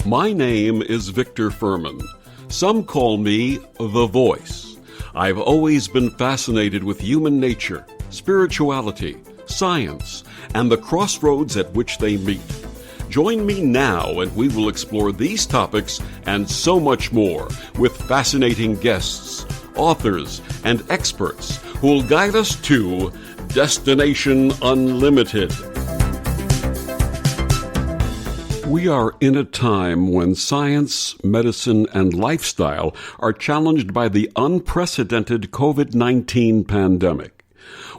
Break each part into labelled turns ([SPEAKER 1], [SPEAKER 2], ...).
[SPEAKER 1] My name is Victor Fuhrman. Some call me the Voice. I've always been fascinated with human nature, spirituality, science, and the crossroads at which they meet. Join me now and we will explore these topics and so much more with fascinating guests, authors, and experts who will guide us to Destination Unlimited. We are in a time when science, medicine, and lifestyle are challenged by the unprecedented COVID-19 pandemic.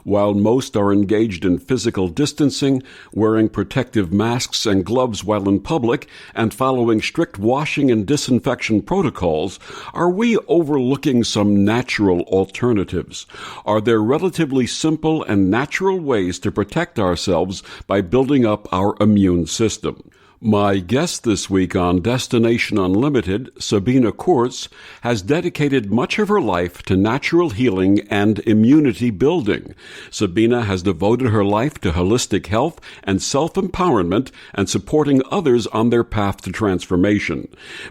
[SPEAKER 1] While most are engaged in physical distancing, wearing protective masks and gloves while in public, and following strict washing and disinfection protocols, are we overlooking some natural alternatives? Are there relatively simple and natural ways to protect ourselves by building up our immune system? My guest this week on Destination Unlimited, Sabina Kurz, has dedicated much of her life to natural healing and immunity building. Sabina has devoted her life to holistic health and self-empowerment and supporting others on their path to transformation.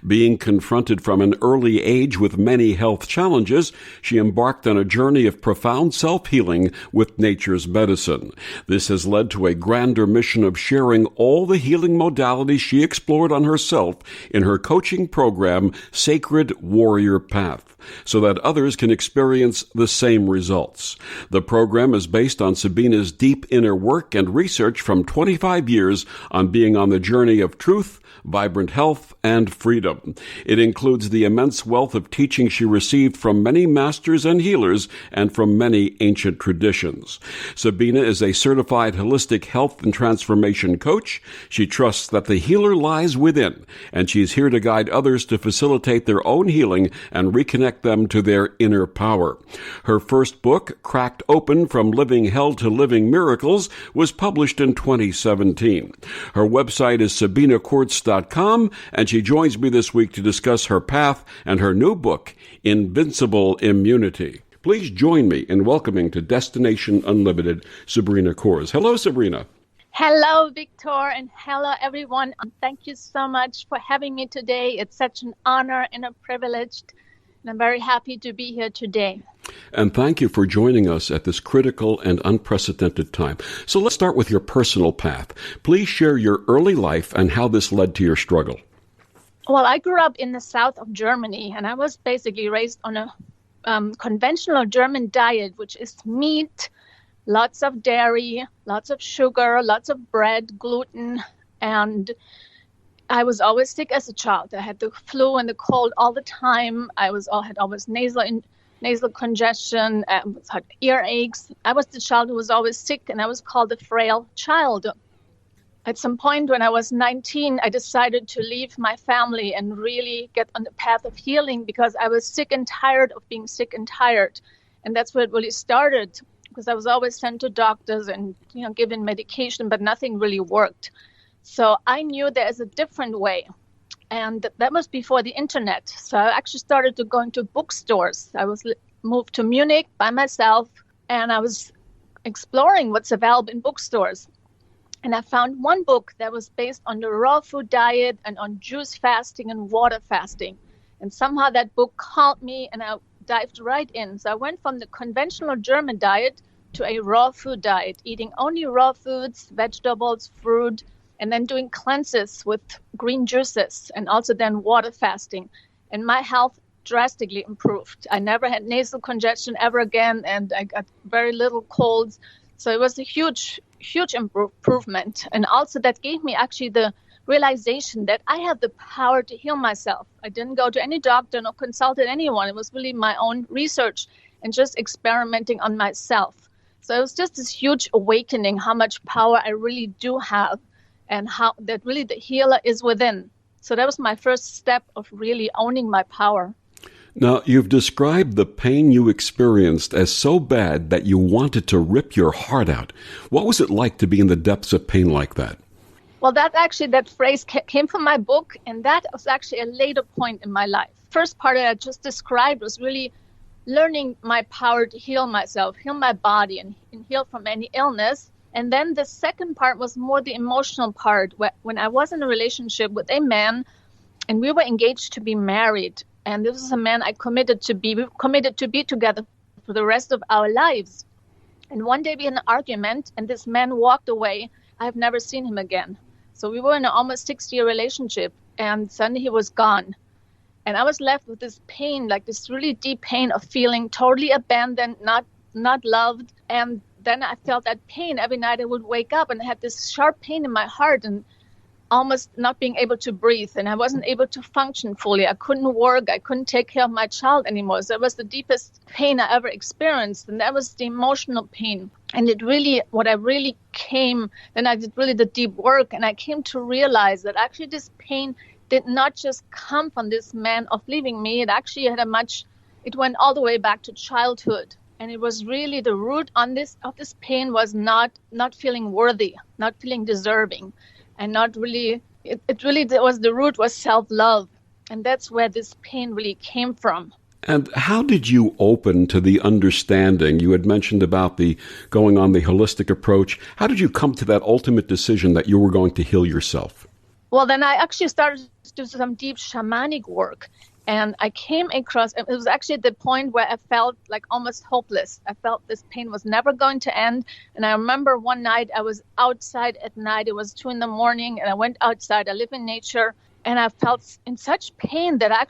[SPEAKER 1] Being confronted from an early age with many health challenges, she embarked on a journey of profound self-healing with nature's medicine. This has led to a grander mission of sharing all the healing modalities she explored on herself in her coaching program, Sacred Warrior Path, so that others can experience the same results. The program is based on Sabina's deep inner work and research from 25 years on being on the journey of truth, vibrant health, and freedom. It includes the immense wealth of teaching she received from many masters and healers and from many ancient traditions. Sabina is a certified holistic health and transformation coach. She trusts that the healer lies within, and she is here to guide others to facilitate their own healing and reconnect them to their inner power. Her first book, Cracked Open from Living Hell to Living Miracles, was published in 2017. Her website is sabinakurz.com, and she joins me this week to discuss her path and her new book, Invincible Immunity. Please join me in welcoming to Destination Unlimited, Sabina Kurz. Hello, Sabina.
[SPEAKER 2] Hello, Victor, and hello, everyone. Thank you so much for having me today. It's such an honor and a privilege, and I'm very happy to be here today.
[SPEAKER 1] And thank you for joining us at this critical and unprecedented time. So let's start with your personal path. Please share your early life and how this led to your struggle.
[SPEAKER 2] Well, I grew up in the south of Germany, and I was basically raised on a conventional German diet, which is meat, lots of dairy, lots of sugar, lots of bread, gluten, and I was always sick as a child. I had the flu and the cold all the time. I had always nasal congestion, had earaches. I was the child who was always sick, and I was called the frail child. At some point when I was 19, I decided to leave my family and really get on the path of healing because I was sick and tired of being sick and tired. And that's where it really started, because I was always sent to doctors and given medication, but nothing really worked. So I knew there is a different way. And that was before the internet. So I actually started to go into bookstores. I was moved to Munich by myself, and I was exploring what's available in bookstores. And I found one book that was based on the raw food diet and on juice fasting and water fasting. And somehow that book called me, and I dived right in. So I went from the conventional German diet to a raw food diet, eating only raw foods, vegetables, fruit, and then doing cleanses with green juices, and also then water fasting. And my health drastically improved. I never had nasal congestion ever again, and I got very little colds. So it was a huge improvement. And also that gave me actually the realization that I have the power to heal myself. I didn't go to any doctor, nor consulted anyone. It was really my own research and just experimenting on myself. So it was just this huge awakening how much power I really do have, and how that really the healer is within. So that was my first step of really owning my power.
[SPEAKER 1] Now, you've described the pain you experienced as so bad that you wanted to rip your heart out. What was it like to be in the depths of pain like that?
[SPEAKER 2] Well, that phrase came from my book, and that was actually a later point in my life. First part that I just described was really learning my power to heal myself, heal my body, and heal from any illness. And then the second part was more the emotional part. When I was in a relationship with a man and we were engaged to be married. And this is a man we committed to be together for the rest of our lives. And one day we had an argument, and this man walked away. I've never seen him again. So we were in an almost 6-year relationship, and suddenly he was gone. And I was left with this pain, like this really deep pain of feeling totally abandoned, not loved. And then I felt that pain every night. I would wake up and I had this sharp pain in my heart and almost not being able to breathe. And I wasn't able to function fully. I couldn't work. I couldn't take care of my child anymore. So it was the deepest pain I ever experienced. And that was the emotional pain. And then I did really the deep work. And I came to realize that actually this pain did not just come from this man of leaving me. It actually it went all the way back to childhood. And it was really the root of this pain was not feeling worthy, not feeling deserving. And not really, the root was self-love. And that's where this pain really came from.
[SPEAKER 1] And how did you open to the understanding? You had mentioned about going on the holistic approach. How did you come to that ultimate decision that you were going to heal yourself?
[SPEAKER 2] Well, then I actually started to do some deep shamanic work. And I came across, it was actually the point where I felt like almost hopeless. I felt this pain was never going to end. And I remember one night I was outside at night. It was 2 a.m. and I went outside. I live in nature. And I felt in such pain that I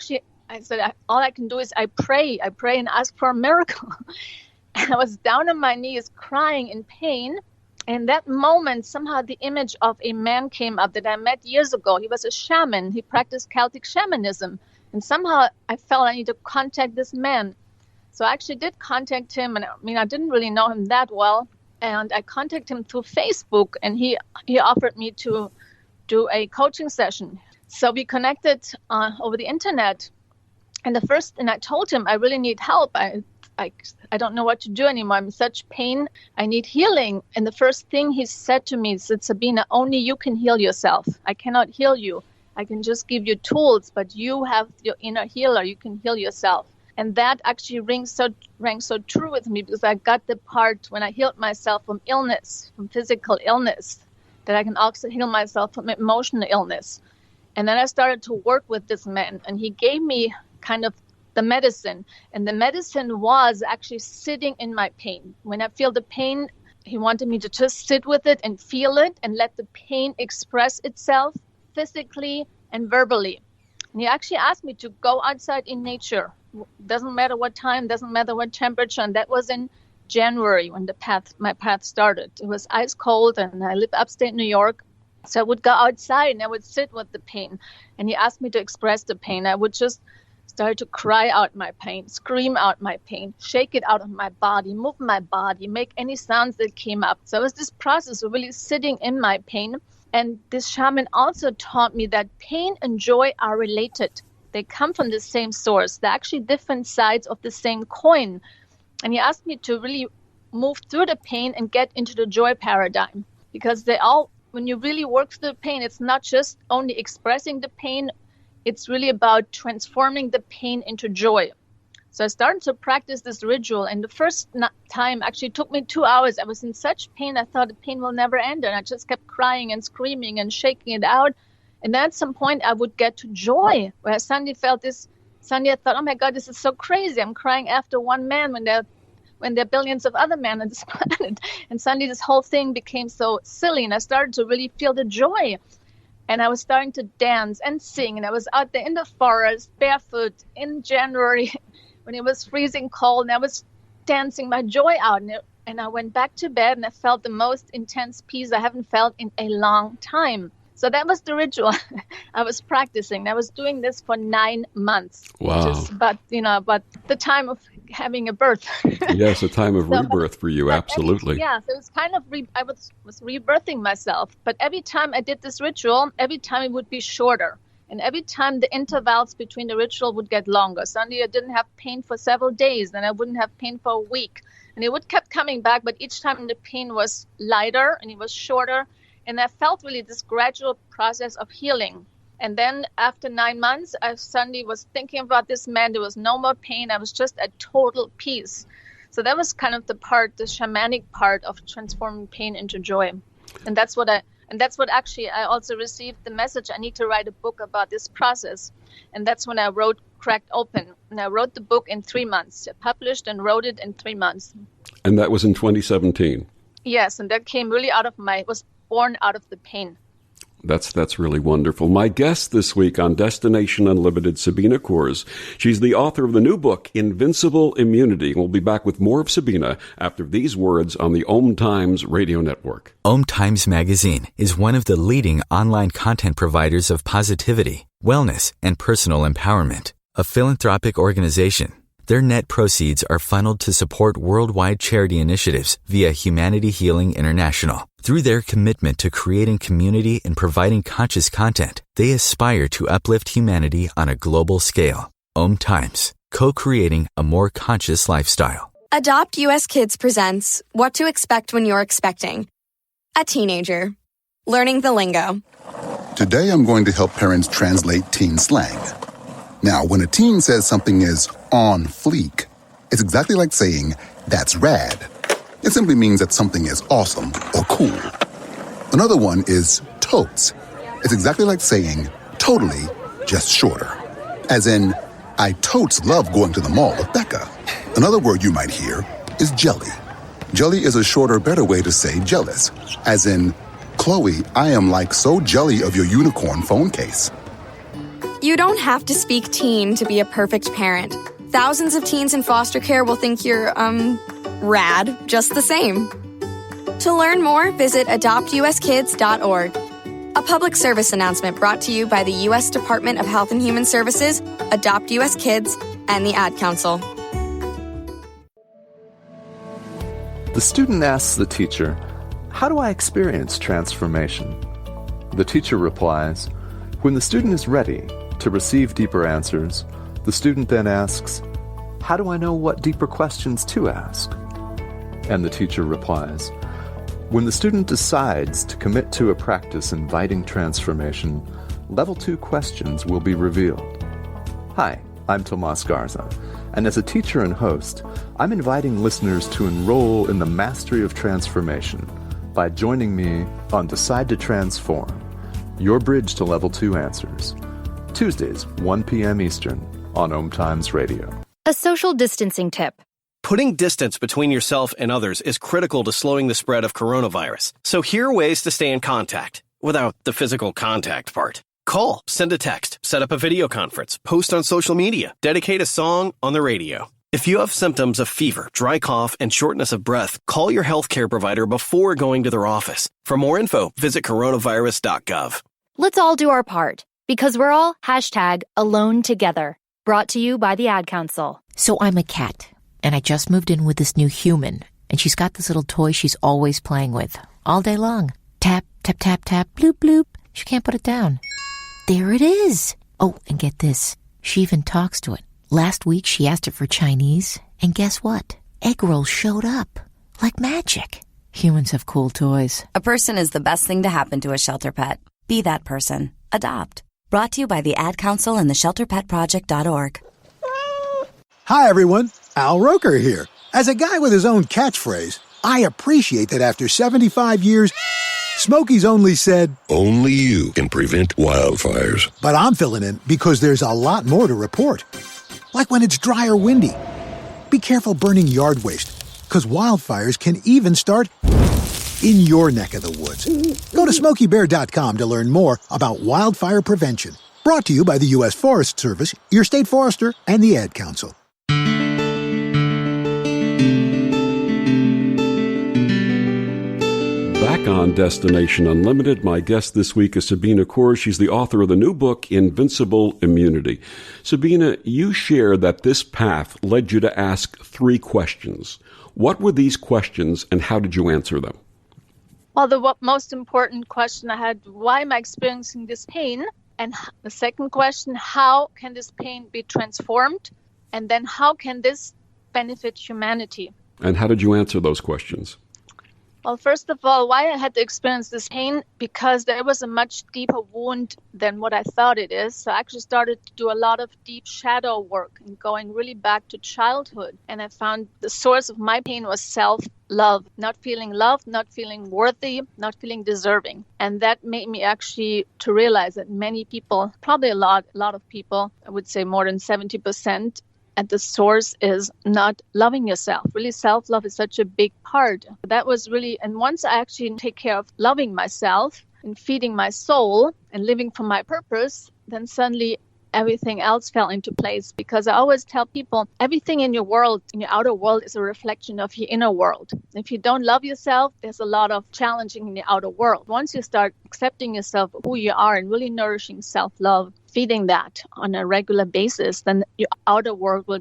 [SPEAKER 2] said, all I can do is I pray and ask for a miracle. And I was down on my knees crying in pain. And that moment, somehow the image of a man came up that I met years ago. He was a shaman. He practiced Celtic shamanism. And somehow I felt I need to contact this man. So I actually did contact him. And I didn't really know him that well. And I contacted him through Facebook. And he offered me to do a coaching session. So we connected over the internet. And I told him I really need help. I don't know what to do anymore. I'm in such pain. I need healing. And the first thing he said to me, he said, Sabina, only you can heal yourself. I cannot heal you. I can just give you tools, but you have your inner healer. You can heal yourself. And that actually rang so true with me because I got the part when I healed myself from illness, from physical illness, that I can also heal myself from emotional illness. And then I started to work with this man, and he gave me kind of the medicine. And the medicine was actually sitting in my pain. When I feel the pain, he wanted me to just sit with it and feel it and let the pain express itself physically and verbally. And he actually asked me to go outside in nature. Doesn't matter what time, doesn't matter what temperature. And that was in January when my path started. It was ice cold, and I live upstate New York. So I would go outside and I would sit with the pain. And he asked me to express the pain. I would just start to cry out my pain, scream out my pain, shake it out of my body, move my body, make any sounds that came up. So it was this process of really sitting in my pain. And this shaman also taught me that pain and joy are related. They come from the same source. They're actually different sides of the same coin. And he asked me to really move through the pain and get into the joy paradigm. Because when you really work through the pain, it's not just only expressing the pain. It's really about transforming the pain into joy. So I started to practice this ritual. And the first time actually took me 2 hours. I was in such pain. I thought the pain will never end. And I just kept crying and screaming and shaking it out. And then at some point I would get to joy, where I suddenly felt this. Suddenly I thought, oh my God, this is so crazy. I'm crying after one man when there are billions of other men on this planet. And suddenly this whole thing became so silly. And I started to really feel the joy. And I was starting to dance and sing. And I was out there in the forest, barefoot, in January, when it was freezing cold. And I was dancing my joy out. And I went back to bed, and I felt the most intense peace I haven't felt in a long time. So that was the ritual I was practicing. I was doing this for 9 months.
[SPEAKER 1] Wow.
[SPEAKER 2] But the time of having a birth.
[SPEAKER 1] Yes, a time of rebirth for you, absolutely.
[SPEAKER 2] So it was kind of, I was rebirthing myself. But every time I did this ritual, every time it would be shorter. And every time the intervals between the ritual would get longer. Suddenly I didn't have pain for several days, then I wouldn't have pain for a week. And it would kept coming back, but each time the pain was lighter and it was shorter. And I felt really this gradual process of healing. And then after 9 months, I suddenly was thinking about this man. There was no more pain. I was just at total peace. So that was kind of the shamanic part of transforming pain into joy. And that's what I And that's what actually I also received the message. I need to write a book about this process. And that's when I wrote Cracked Open. And I wrote the book in 3 months. I published and wrote it in 3 months.
[SPEAKER 1] And that was in 2017.
[SPEAKER 2] Yes, and that came really was born out of the pain.
[SPEAKER 1] That's really wonderful. My guest this week on Destination Unlimited, Sabina Kurz. She's the author of the new book, Invincible Immunity. We'll be back with more of Sabina after these words on the OMTimes radio network.
[SPEAKER 3] OMTimes Magazine is one of the leading online content providers of positivity, wellness, and personal empowerment. A philanthropic organization, their net proceeds are funneled to support worldwide charity initiatives via Humanity Healing International. Through their commitment to creating community and providing conscious content, they aspire to uplift humanity on a global scale. OMTimes, co-creating a more conscious lifestyle.
[SPEAKER 4] Adopt US Kids presents What to Expect When You're Expecting. A teenager. Learning the lingo.
[SPEAKER 5] Today I'm going to help parents translate teen slang. Now, when a teen says something is on fleek, it's exactly like saying, that's rad. It simply means that something is awesome or cool. Another one is totes. It's exactly like saying, totally, just shorter. As in, I totes love going to the mall with Becca. Another word you might hear is jelly. Jelly is a shorter, better way to say jealous. As in, Chloe, I am like so jelly of your unicorn phone case.
[SPEAKER 4] You don't have to speak teen to be a perfect parent. Thousands of teens in foster care will think you're, rad just the same. To learn more, visit adoptuskids.org. A public service announcement brought to you by the U.S. Department of Health and Human Services, Adopt U.S. Kids, and the Ad Council.
[SPEAKER 6] The student asks the teacher, "How do I experience transformation?" The teacher replies, "When the student is ready to receive deeper answers, the student then asks, 'How do I know what deeper questions to ask?' And the teacher replies, 'When the student decides to commit to a practice inviting transformation, level 2 questions will be revealed.'" Hi, I'm Tomas Garza, and as a teacher and host, I'm inviting listeners to enroll in the mastery of transformation by joining me on Decide to Transform, your bridge to level 2 answers. Tuesdays, 1 p.m. Eastern on OMTimes Radio.
[SPEAKER 7] A social distancing tip.
[SPEAKER 8] Putting distance between yourself and others is critical to slowing the spread of coronavirus. So here are ways to stay in contact without the physical contact part. Call, send a text, set up a video conference, post on social media, dedicate a song on the radio. If you have symptoms of fever, dry cough, and shortness of breath, call your healthcare provider before going to their office. For more info, visit coronavirus.gov.
[SPEAKER 7] Let's all do our part, because we're all #AloneTogether. Brought to you by the Ad Council.
[SPEAKER 9] So I'm a cat, and I just moved in with this new human, and she's got this little toy she's always playing with, all day long. Tap, tap, tap, tap, bloop, bloop. She can't put it down. There it is. Oh, and get this. She even talks to it. Last week, she asked it for Chinese, and guess what? Egg rolls showed up. Like magic. Humans have cool toys.
[SPEAKER 10] A person is the best thing to happen to a shelter pet. Be that person. Adopt. Brought to you by the Ad Council and the ShelterPetProject.org.
[SPEAKER 11] Hi, everyone. Al Roker here. As a guy with his own catchphrase, I appreciate that after 75 years, Smokey's only said,
[SPEAKER 12] "Only you can prevent wildfires."
[SPEAKER 11] But I'm filling in because there's a lot more to report. Like when it's dry or windy. Be careful burning yard waste, because wildfires can even start in your neck of the woods. Go to SmokeyBear.com to learn more about wildfire prevention. Brought to you by the U.S. Forest Service, your state forester, and the Ad Council.
[SPEAKER 1] Back on Destination Unlimited, my guest this week is Sabina Kurz. She's the author of the new book, Invincible Immunity. Sabina, you share that this path led you to ask 3 questions. What were these questions, and how did you answer them?
[SPEAKER 2] Well, the most important question I had, why am I experiencing this pain? And the second question, how can this pain be transformed? And then how can this benefit humanity?
[SPEAKER 1] And how did you answer those questions?
[SPEAKER 2] Well, first of all, why I had to experience this pain, because there was a much deeper wound than what I thought it is. So I actually started to do a lot of deep shadow work and going really back to childhood. And I found the source of my pain was self-love, not feeling loved, not feeling worthy, not feeling deserving. And that made me actually to realize that many people, probably a lot of people, I would say more than 70%, at the source is not loving yourself. Really, self-love is such a big part. That was really, and once I actually take care of loving myself and feeding my soul and living for my purpose, then suddenly everything else fell into place. Because I always tell people, everything in your world, in your outer world, is a reflection of your inner world. If you don't love yourself, there's a lot of challenging in the outer world. Once you start accepting yourself, who you are, and really nourishing self-love, feeding that on a regular basis, then your outer world will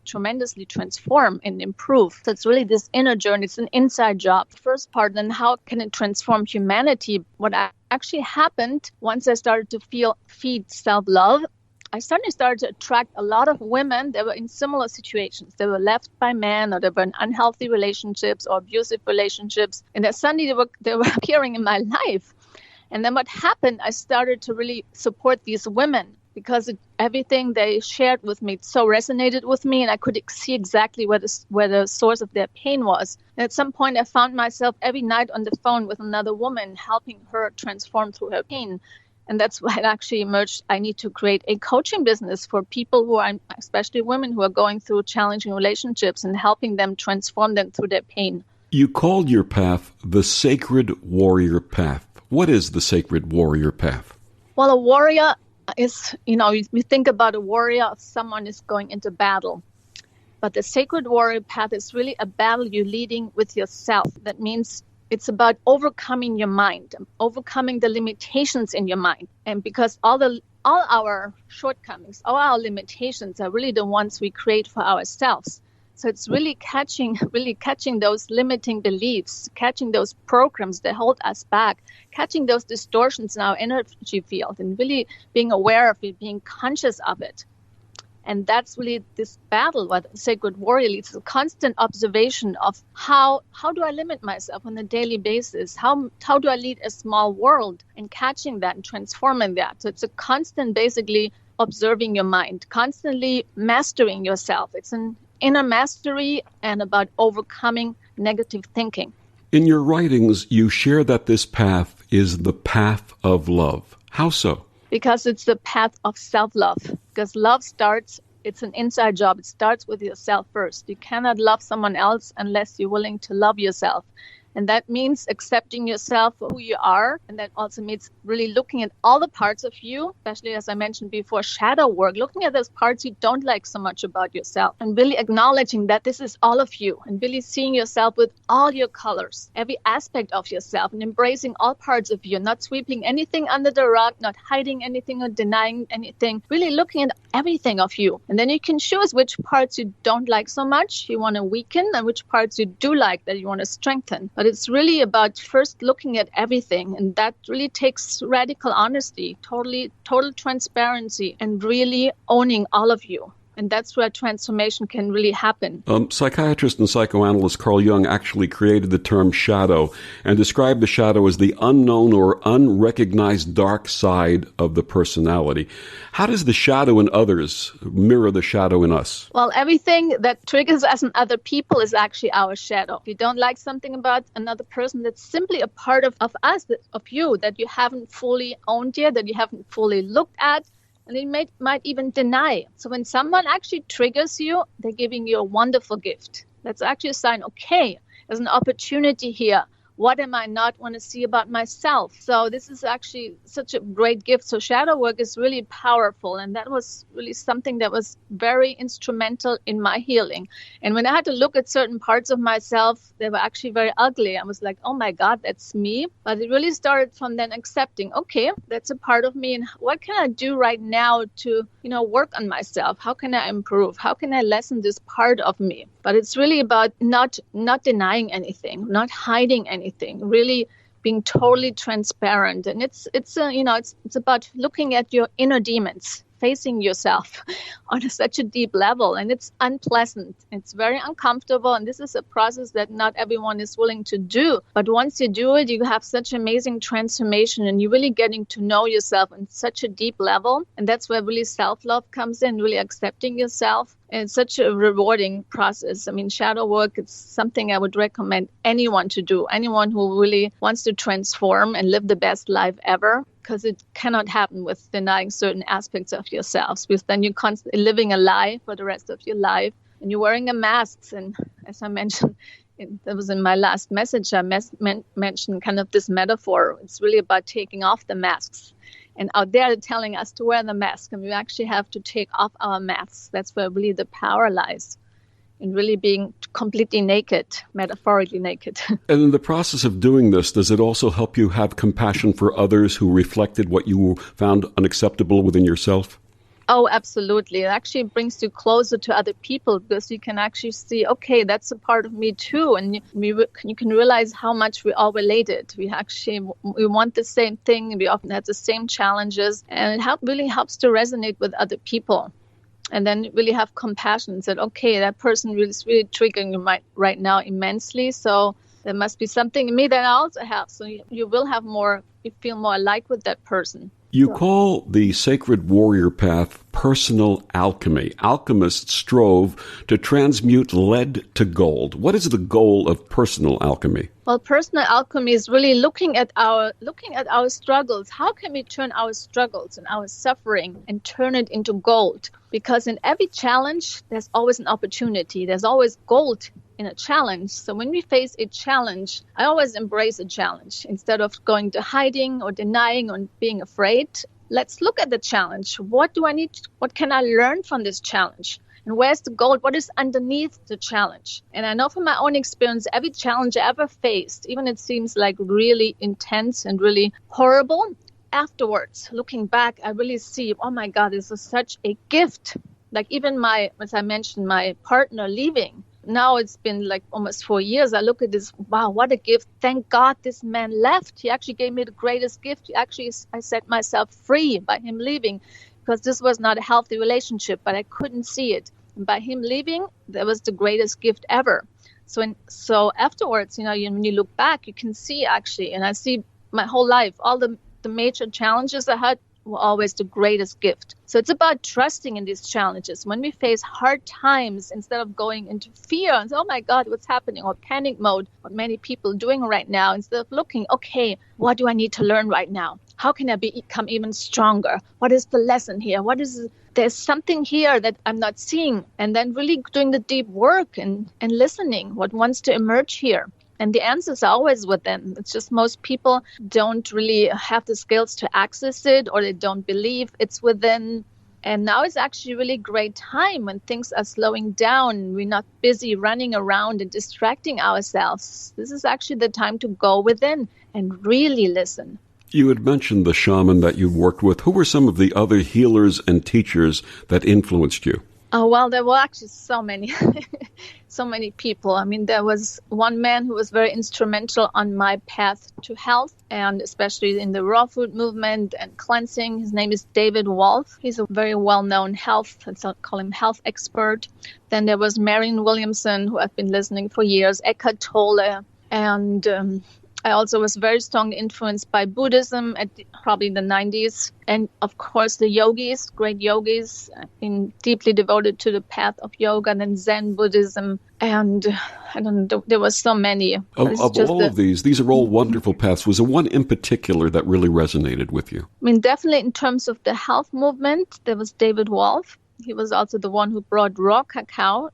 [SPEAKER 2] tremendously transform and improve. So it's really this inner journey. It's an inside job. First part, then how can it transform humanity? What actually happened once I started to feed self-love, I suddenly started to attract a lot of women that were in similar situations. They were left by men, or they were in unhealthy relationships or abusive relationships. And then suddenly they were appearing in my life. And then what happened, I started to really support these women, because everything they shared with me so resonated with me, and I could see exactly where the source of their pain was. And at some point, I found myself every night on the phone with another woman, helping her transform through her pain. And that's why it actually emerged. I need to create a coaching business for people who are, especially women, who are going through challenging relationships, and helping them transform them through their pain.
[SPEAKER 1] You called your path the Sacred Warrior Path. What is the Sacred Warrior Path?
[SPEAKER 2] Well, a warrior is, we think about a warrior, someone is going into battle. But the Sacred Warrior Path is really a battle you're leading with yourself. That means it's about overcoming your mind, overcoming the limitations in your mind. And because all our shortcomings, all our limitations are really the ones we create for ourselves. So it's really catching those limiting beliefs, catching those programs that hold us back, catching those distortions in our energy field, and really being aware of it, being conscious of it. And that's really this battle what Sacred Warrior leads, a constant observation of how do I limit myself on a daily basis? How do I lead a small world, and catching that and transforming that? So it's a constant, basically, observing your mind, constantly mastering yourself. It's an inner mastery and about overcoming negative thinking.
[SPEAKER 1] In your writings, you share that this path is the path of love. How so?
[SPEAKER 2] Because it's the path of self-love. Because love it's an inside job. It starts with yourself first. You cannot love someone else unless you're willing to love yourself. And that means accepting yourself for who you are. And that also means really looking at all the parts of you, especially as I mentioned before, shadow work, looking at those parts you don't like so much about yourself, and really acknowledging that this is all of you, and really seeing yourself with all your colors, every aspect of yourself, and embracing all parts of you, not sweeping anything under the rug, not hiding anything or denying anything, really looking at everything of you. And then you can choose which parts you don't like so much, you want to weaken, and which parts you do like that you want to strengthen. But it's really about first looking at everything, and that really takes radical honesty, total transparency, and really owning all of you. And that's where transformation can really happen.
[SPEAKER 1] Psychiatrist and psychoanalyst Carl Jung actually created the term shadow and described the shadow as the unknown or unrecognized dark side of the personality. How does the shadow in others mirror the shadow in us?
[SPEAKER 2] Well, everything that triggers us in other people is actually our shadow. If you don't like something about another person, that's simply a part of us, of you, that you haven't fully owned yet, that you haven't fully looked at, and you might even deny. So when someone actually triggers you, they're giving you a wonderful gift. That's actually a sign, okay, there's an opportunity here. What am I not want to see about myself? So this is actually such a great gift. So shadow work is really powerful. And that was really something that was very instrumental in my healing. And when I had to look at certain parts of myself, they were actually very ugly. I was like, oh my God, that's me. But it really started from then accepting, okay, that's a part of me. And what can I do right now to, work on myself? How can I improve? How can I lessen this part of me? But it's really about not denying anything, not hiding anything, really being totally transparent. And it's about looking at your inner demons facing yourself on such a deep level. And it's unpleasant. It's very uncomfortable. And this is a process that not everyone is willing to do. But once you do it, you have such amazing transformation and you're really getting to know yourself on such a deep level. And that's where really self-love comes in, really accepting yourself. And it's such a rewarding process. I mean, shadow work, it's something I would recommend anyone to do, anyone who really wants to transform and live the best life ever, because it cannot happen with denying certain aspects of yourselves, because then you're constantly living a lie for the rest of your life and you're wearing a mask. And as I mentioned, that was in my last message, I mentioned kind of this metaphor. It's really about taking off the masks. And out there, they're telling us to wear the mask, and we actually have to take off our masks. That's where really the power lies, in really being completely naked, metaphorically naked.
[SPEAKER 1] And in the process of doing this, does it also help you have compassion for others who reflected what you found unacceptable within yourself?
[SPEAKER 2] Oh, absolutely. It actually brings you closer to other people, because you can actually see, okay, that's a part of me too. And you can realize how much we all related. We want the same thing. We often have the same challenges. And it really helps to resonate with other people. And then really have compassion and said, okay, that person is really triggering you right now immensely. So there must be something in me that I also have. So you will have more, you feel more alike with that person.
[SPEAKER 1] You call the sacred warrior path personal alchemy. Alchemists strove to transmute lead to gold. What is the goal of personal alchemy?
[SPEAKER 2] Well, personal alchemy is really looking at our struggles. How can we turn our struggles and our suffering and turn it into gold? Because in every challenge, there's always an opportunity. There's always gold in a challenge. So when we face a challenge, I always embrace a challenge. Instead of going to hiding or denying or being afraid, let's look at the challenge. What do I need? What can I learn from this challenge? And where's the gold? What is underneath the challenge? And I know from my own experience, every challenge I ever faced, even it seems like really intense and really horrible, afterwards, looking back, I really see, oh my God, this was such a gift. Like even as I mentioned, my partner leaving. Now it's been like almost 4 years. I look at this, wow, what a gift. Thank God this man left. He actually gave me the greatest gift. I set myself free by him leaving, because this was not a healthy relationship, but I couldn't see it. And by him leaving, that was the greatest gift ever. So afterwards, when you look back, you can see actually, and I see my whole life, all the major challenges I had were always the greatest gift. So it's about trusting in these challenges. When we face hard times, instead of going into fear and say, oh my God, what's happening, or panic mode, what many people are doing right now, instead of looking, okay, what do I need to learn right now? How can I become even stronger? What is the lesson here? There's something here that I'm not seeing. And then really doing the deep work and listening, what wants to emerge here. And the answers are always within. It's just most people don't really have the skills to access it, or they don't believe it's within. And now is actually a really great time when things are slowing down. We're not busy running around and distracting ourselves. This is actually the time to go within and really listen.
[SPEAKER 1] You had mentioned the shaman that you worked with. Who were some of the other healers and teachers that influenced you?
[SPEAKER 2] Oh, well, there were actually so many, so many people. I mean, there was one man who was very instrumental on my path to health, and especially in the raw food movement and cleansing. His name is David Wolf. He's a very well-known let's call him health expert. Then there was Marion Williamson, who I've been listening for years, Eckhart Tolle, and I also was very strongly influenced by Buddhism at probably the 90s. And of course, the yogis, great yogis. I've been deeply devoted to the path of yoga and then Zen Buddhism. And I don't know, there were so many.
[SPEAKER 1] Of all of these are all wonderful paths. Was there one in particular that really resonated with you?
[SPEAKER 2] I mean, definitely in terms of the health movement, there was David Wolf. He was also the one who brought raw cacao.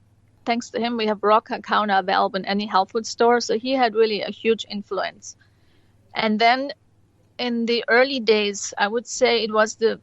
[SPEAKER 2] Thanks to him, we have raw cacao now available in any health food store. So he had really a huge influence. And then in the early days, I would say it was the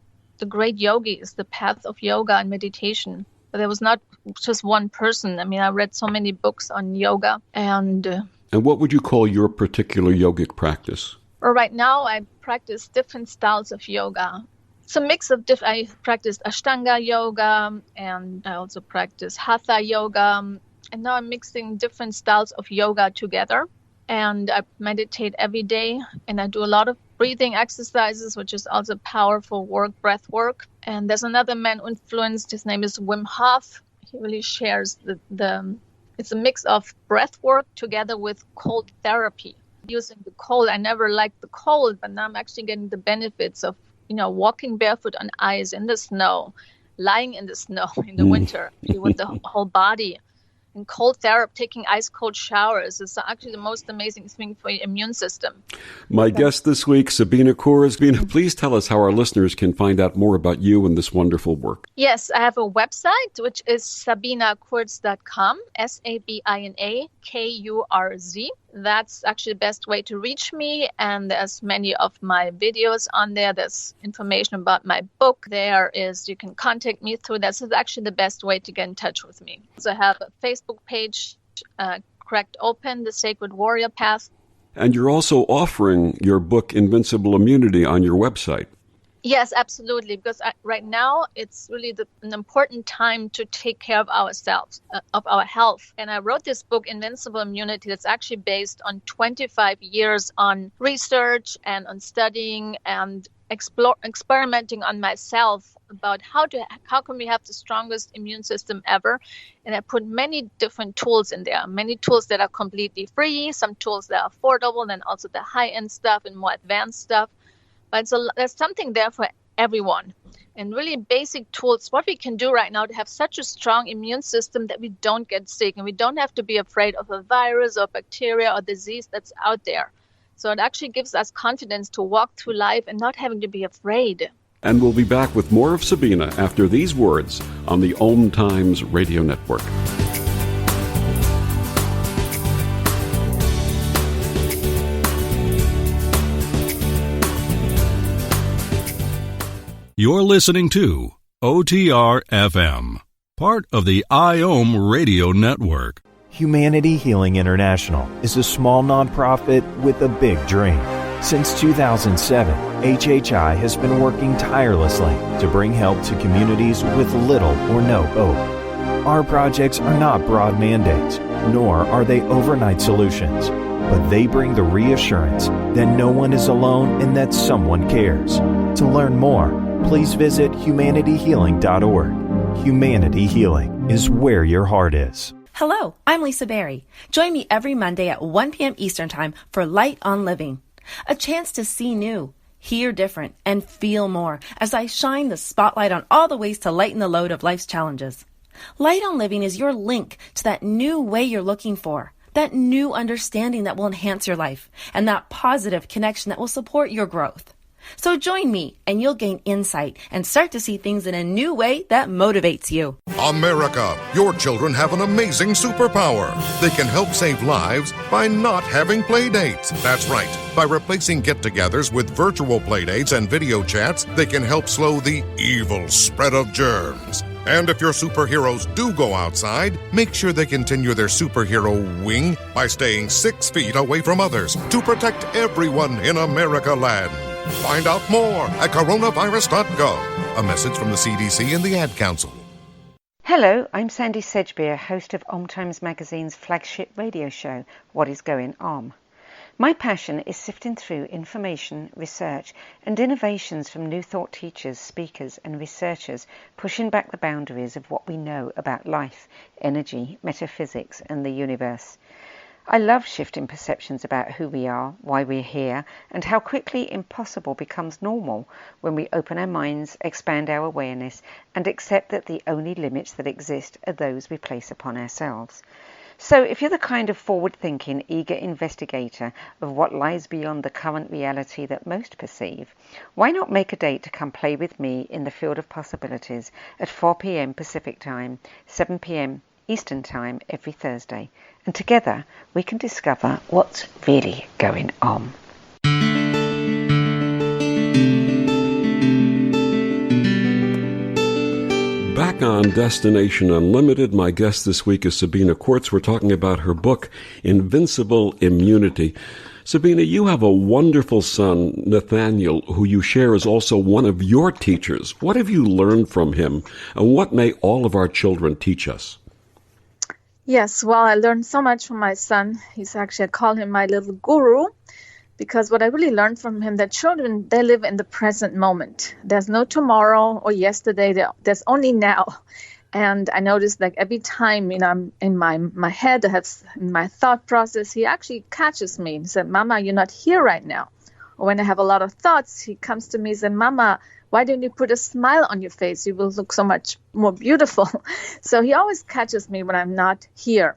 [SPEAKER 2] great yogis, the path of yoga and meditation. But there was not just one person. I mean, I read so many books on yoga. And
[SPEAKER 1] what would you call your particular yogic practice?
[SPEAKER 2] Well, right now, I practice different styles of yoga. It's a mix of I practiced Ashtanga yoga, and I also practice Hatha yoga. And now I'm mixing different styles of yoga together. And I meditate every day, and I do a lot of breathing exercises, which is also powerful work, breath work. And there's another man influenced, his name is Wim Hof. He really shares it's a mix of breath work together with cold therapy. Using the cold, I never liked the cold, but now I'm actually getting the benefits of, walking barefoot on ice in the snow, lying in the snow in the winter with the whole body. And cold therapy, taking ice cold showers is actually the most amazing thing for your immune system.
[SPEAKER 1] My guest this week, Sabina Kurz. Sabina, please tell us how our listeners can find out more about you and this wonderful work.
[SPEAKER 2] Yes, I have a website, which is sabinakurz.com, SabinaKurz. That's actually the best way to reach me. And there's many of my videos on there. There's information about my book. You can contact me through that. This is actually the best way to get in touch with me. So I have a Facebook page, Cracked Open, The Sacred Warrior Path.
[SPEAKER 1] And you're also offering your book, Invincible Immunity, on your website.
[SPEAKER 2] Yes, absolutely. Because right now, it's really an important time to take care of ourselves, of our health. And I wrote this book, Invincible Immunity, that's actually based on 25 years on research and on studying and experimenting on myself about how can we have the strongest immune system ever. And I put many different tools in there, many tools that are completely free, some tools that are affordable, and also the high-end stuff and more advanced stuff. But there's something there for everyone. And really basic tools, what we can do right now to have such a strong immune system that we don't get sick and we don't have to be afraid of a virus or bacteria or disease that's out there. So it actually gives us confidence to walk through life and not having to be afraid.
[SPEAKER 1] And we'll be back with more of Sabina after these words on the OMTimes Radio Network.
[SPEAKER 13] You're listening to OTR FM, part of the IOM Radio Network.
[SPEAKER 14] Humanity Healing International is a small nonprofit with a big dream. Since 2007, HHI has been working tirelessly to bring help to communities with little or no hope. Our projects are not broad mandates, nor are they overnight solutions, but they bring the reassurance that no one is alone and that someone cares. To learn more, please visit humanityhealing.org. Humanity Healing is where your heart is.
[SPEAKER 15] Hello, I'm Lisa Berry. Join me every Monday at 1 p.m. Eastern Time for Light on Living. A chance to see new, hear different, and feel more as I shine the spotlight on all the ways to lighten the load of life's challenges. Light on Living is your link to that new way you're looking for, that new understanding that will enhance your life, and that positive connection that will support your growth. So join me and you'll gain insight and start to see things in a new way that motivates you.
[SPEAKER 16] America, your children have an amazing superpower. They can help save lives by not having play dates. That's right. By replacing get-togethers with virtual play dates and video chats, they can help slow the evil spread of germs. And if your superheroes do go outside, make sure they continue their superhero wing by staying 6 feet away from others to protect everyone in America land. Find out more at coronavirus.gov. A message from the CDC and the Ad Council.
[SPEAKER 17] Hello, I'm Sandy Sedgbeer, host of OMTimes Magazine's flagship radio show, What is Going On? My passion is sifting through information, research, and innovations from New Thought teachers, speakers, and researchers pushing back the boundaries of what we know about life, energy, metaphysics, and the universe. I love shifting perceptions about who we are, why we're here, and how quickly impossible becomes normal when we open our minds, expand our awareness, and accept that the only limits that exist are those we place upon ourselves. So if you're the kind of forward-thinking, eager investigator of what lies beyond the current reality that most perceive, why not make a date to come play with me in the field of possibilities at 4 p.m. Pacific Time, 7 p.m. Eastern Time every Thursday, and together we can discover what's really going on.
[SPEAKER 1] Back on Destination Unlimited, my guest this week is Sabina Kurz. We're talking about her book, Invincible Immunity. Sabina, you have a wonderful son, Nathaniel, who you share is also one of your teachers. What have you learned from him, and what may all of our children teach us?
[SPEAKER 2] Yes, well, I learned so much from my son. I call him my little guru, Because what I really learned from him, that children, they live in the present moment. There's no tomorrow or yesterday. There's only now. And I noticed, like, every time, I'm in my head, I have in my thought process, he actually catches me and said, Mama, you're not here right now. Or when I have a lot of thoughts, he comes to me and says, Mama, why don't you put a smile on your face? You will look so much more beautiful. So he always catches me when I'm not here.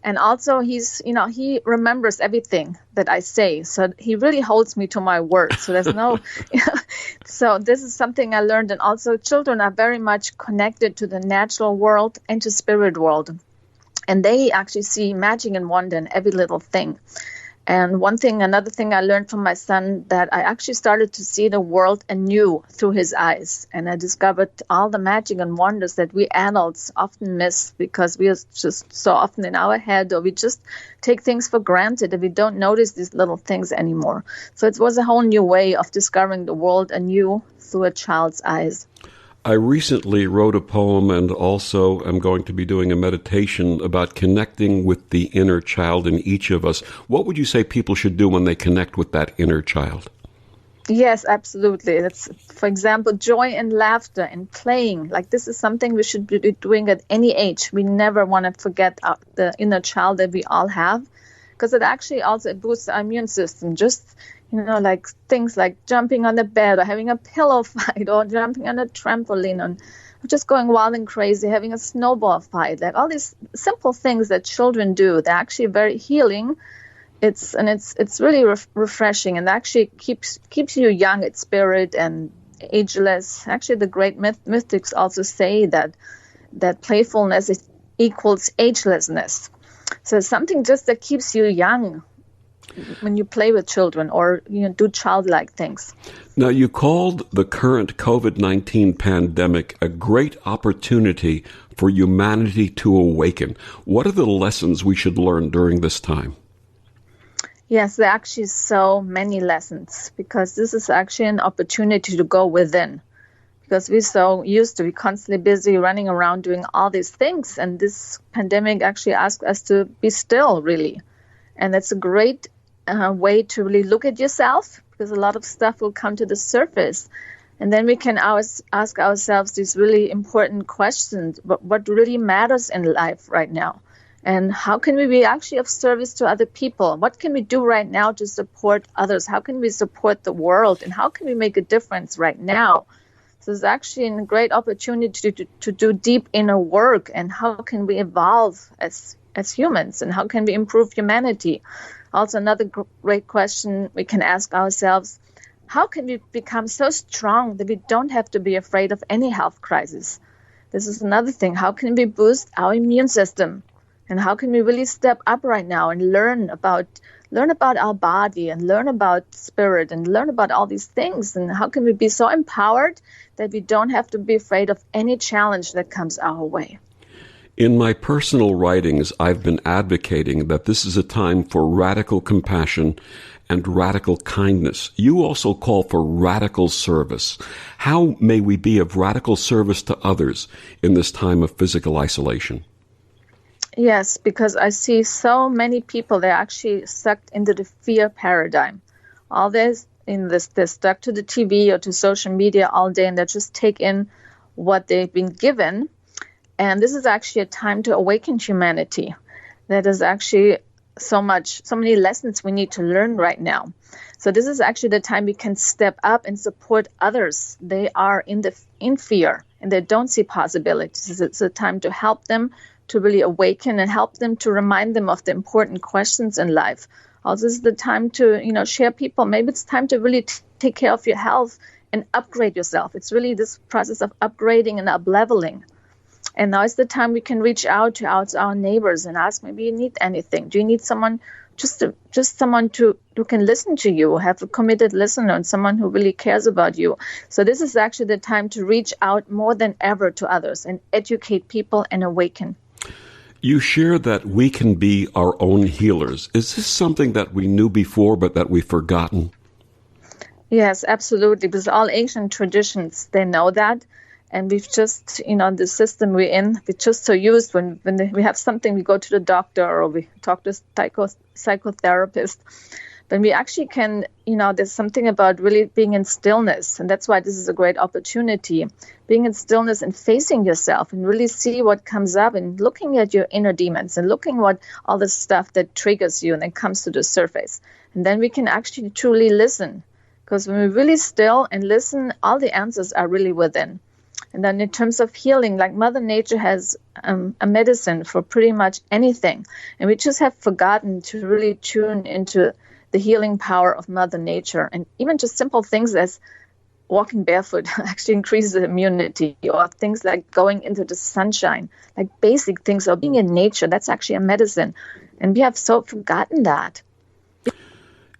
[SPEAKER 2] And also he remembers everything that I say. So he really holds me to my word. So there's no, so this is something I learned. And also children are very much connected to the natural world and to spirit world. And they actually see magic and wonder in every little thing. And another thing I learned from my son, that I actually started to see the world anew through his eyes. And I discovered all the magic and wonders that we adults often miss because we are just so often in our head, or we just take things for granted and we don't notice these little things anymore. So it was a whole new way of discovering the world anew through a child's eyes.
[SPEAKER 1] I recently wrote a poem and also am going to be doing a meditation about connecting with the inner child in each of us. What would you say people should do when they connect with that inner child?
[SPEAKER 2] Yes, absolutely. That's, for example, joy and laughter and playing. Like, this is something we should be doing at any age. We never want to forget the inner child that we all have, because it actually also boosts our immune system. Just like things like jumping on the bed or having a pillow fight or jumping on a trampoline or just going wild and crazy, having a snowball fight, like all these simple things that children do. They're actually very healing. It's really refreshing, and actually keeps you young at spirit and ageless. Actually, the great mystics also say that playfulness equals agelessness. So it's something just that keeps you young when you play with children or do childlike things.
[SPEAKER 1] Now, you called the current COVID-19 pandemic a great opportunity for humanity to awaken. What are the lessons we should learn during this time?
[SPEAKER 2] Yes, there are actually so many lessons, because this is actually an opportunity to go within. Because we're so used to be constantly busy running around doing all these things, and this pandemic actually asks us to be still, really. And it's a great way to really look at yourself, because a lot of stuff will come to the surface. And then we can always ask ourselves these really important questions. What really matters in life right now? And how can we be actually of service to other people? What can we do right now to support others? How can we support the world? And how can we make a difference right now? So it's actually a great opportunity to do deep inner work. And how can we evolve as humans? And how can we improve humanity? Also, another great question we can ask ourselves, how can we become so strong that we don't have to be afraid of any health crisis? This is another thing. How can we boost our immune system? And how can we really step up right now and learn about our body and learn about spirit and learn about all these things? And how can we be so empowered that we don't have to be afraid of any challenge that comes our way?
[SPEAKER 1] In my personal writings, I've been advocating that this is a time for radical compassion and radical kindness. You also call for radical service. How may we be of radical service to others in this time of physical isolation?
[SPEAKER 2] Yes, because I see so many people, they're actually sucked into the fear paradigm. They're stuck to the TV or to social media all day, and they just take in what they've been given. And this is actually a time to awaken humanity. That is actually so many lessons we need to learn right now. So this is actually the time we can step up and support others. They are in fear and they don't see possibilities. It's a time to help them to really awaken and help them to remind them of the important questions in life. Also, this is the time to, share people. Maybe it's time to really take care of your health and upgrade yourself. It's really this process of upgrading and up-leveling. And now is the time we can reach out to our neighbors and ask, maybe you need anything. Do you need someone, just someone who can listen to you, have a committed listener and someone who really cares about you? So this is actually the time to reach out more than ever to others and educate people and awaken.
[SPEAKER 1] You share that we can be our own healers. Is this something that we knew before but that we've forgotten?
[SPEAKER 2] Yes, absolutely. Because all ancient traditions, they know that. And we've just, the system we're in, we're just so used when we have something, we go to the doctor or we talk to a psychotherapist. But we actually can, there's something about really being in stillness. And that's why this is a great opportunity. Being in stillness and facing yourself and really see what comes up and looking at your inner demons and looking what all the stuff that triggers you and then comes to the surface. And then we can actually truly listen. Because when we're really still and listen, all the answers are really within. And then in terms of healing, like Mother Nature has a medicine for pretty much anything. And we just have forgotten to really tune into the healing power of Mother Nature. And even just simple things as walking barefoot actually increases immunity, or things like going into the sunshine, like basic things, or being in nature, that's actually a medicine. And we have so forgotten that.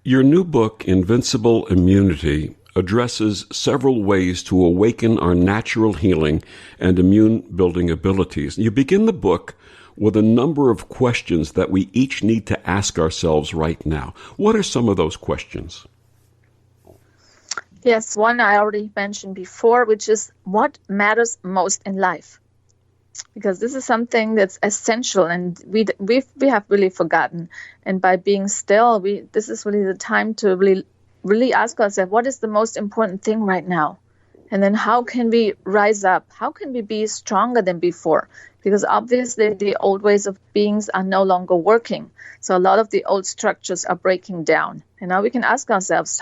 [SPEAKER 1] Your new book, Invincible Immunity, addresses several ways to awaken our natural healing and immune-building abilities. You begin the book with a number of questions that we each need to ask ourselves right now. What are some of those questions?
[SPEAKER 2] Yes, one I already mentioned before, which is what matters most in life? Because this is something that's essential, and we have really forgotten. And by being still, this is really the time to really ask ourselves, what is the most important thing right now? And then how can we rise up? How can we be stronger than before? Because obviously the old ways of beings are no longer working. So a lot of the old structures are breaking down. And now we can ask ourselves,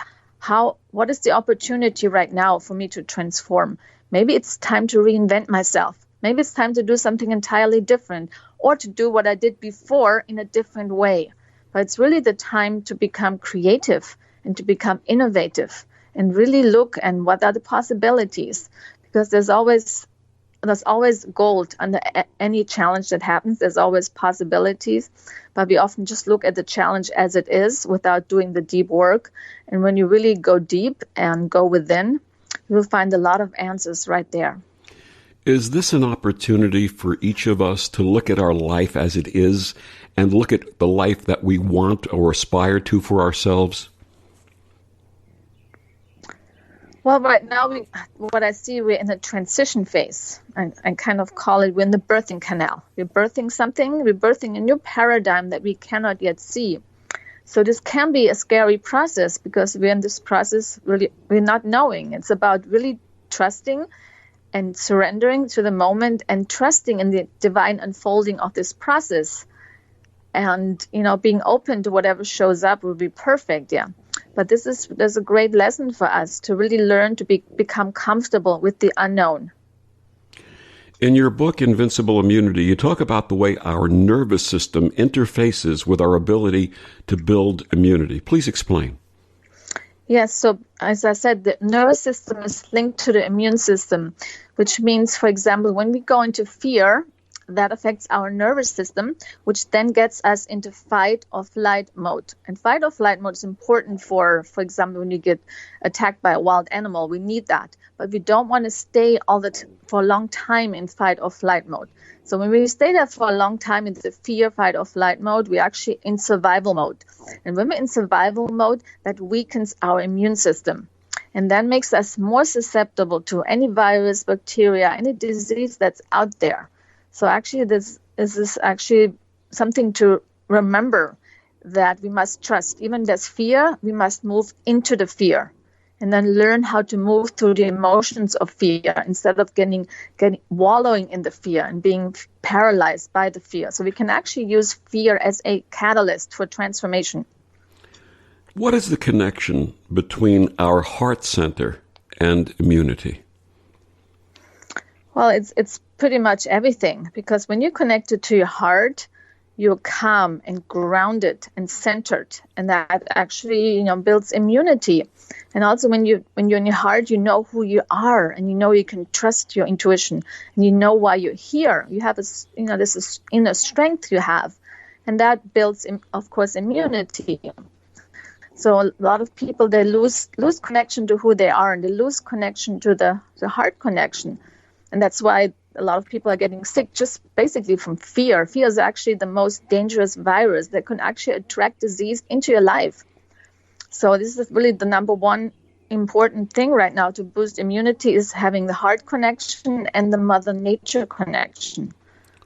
[SPEAKER 2] what is the opportunity right now for me to transform? Maybe it's time to reinvent myself. Maybe it's time to do something entirely different, or to do what I did before in a different way. But it's really the time to become creative and to become innovative and really look and what are the possibilities. Because there's always gold under any challenge that happens. There's always possibilities, but we often just look at the challenge as it is without doing the deep work. And when you really go deep and go within, you will find a lot of answers right there.
[SPEAKER 1] Is this an opportunity for each of us to look at our life as it is and look at the life that we want or aspire to for ourselves?
[SPEAKER 2] Well, right now, what I see, we're in a transition phase. I kind of call it, we're in the birthing canal. We're birthing something, we're birthing a new paradigm that we cannot yet see. So this can be a scary process because we're in this process, really, we're not knowing. It's about really trusting and surrendering to the moment and trusting in the divine unfolding of this process. And, being open to whatever shows up will be perfect, yeah. But there's a great lesson for us to really learn to become comfortable with the unknown.
[SPEAKER 1] In your book, Invincible Immunity, you talk about the way our nervous system interfaces with our ability to build immunity. Please explain.
[SPEAKER 2] Yes, so as I said, the nervous system is linked to the immune system, which means, for example, when we go into fear, that affects our nervous system, which then gets us into fight or flight mode. And fight or flight mode is important for example, when you get attacked by a wild animal, we need that. But we don't want to stay for a long time in fight or flight mode. So when we stay there for a long time in the fear, fight or flight mode, we're actually in survival mode. And when we're in survival mode, that weakens our immune system. And that makes us more susceptible to any virus, bacteria, any disease that's out there. So actually, this is actually something to remember, that we must trust. Even there's fear, we must move into the fear and then learn how to move through the emotions of fear instead of getting wallowing in the fear and being paralyzed by the fear. So we can actually use fear as a catalyst for transformation.
[SPEAKER 1] What is the connection between our heart center and immunity?
[SPEAKER 2] Well, it's pretty much everything, because when you're connected to your heart, you're calm and grounded and centered, and that actually builds immunity. And also when you're in your heart, you know who you are, and you can trust your intuition, and you know why you're here. You have this inner strength you have, and that builds, of course, immunity. So a lot of people, they lose connection to who they are, and they lose connection to the heart connection. And that's why a lot of people are getting sick, just basically from fear. Fear is actually the most dangerous virus that can actually attract disease into your life. So this is really the number one important thing right now to boost immunity, is having the heart connection and the Mother Nature connection.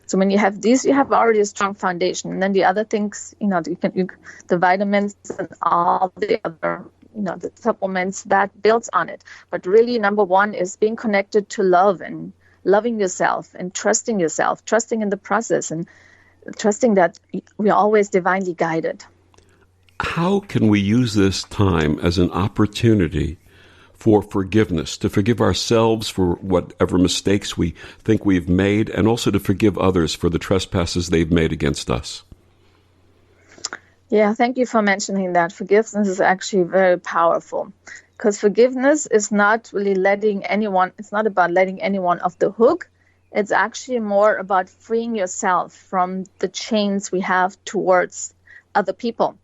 [SPEAKER 2] So when you have these, you have already a strong foundation. And then the other things, the vitamins and all the other, the supplements, that builds on it. But really, number one is being connected to love and loving yourself and trusting yourself, trusting in the process and trusting that we are always divinely guided.
[SPEAKER 1] How can we use this time as an opportunity for forgiveness, to forgive ourselves for whatever mistakes we think we've made, and also to forgive others for the trespasses they've made against us?
[SPEAKER 2] Yeah, thank you for mentioning that. Forgiveness is actually very powerful, because forgiveness is not really it's not about letting anyone off the hook. It's actually more about freeing yourself from the chains we have towards other people.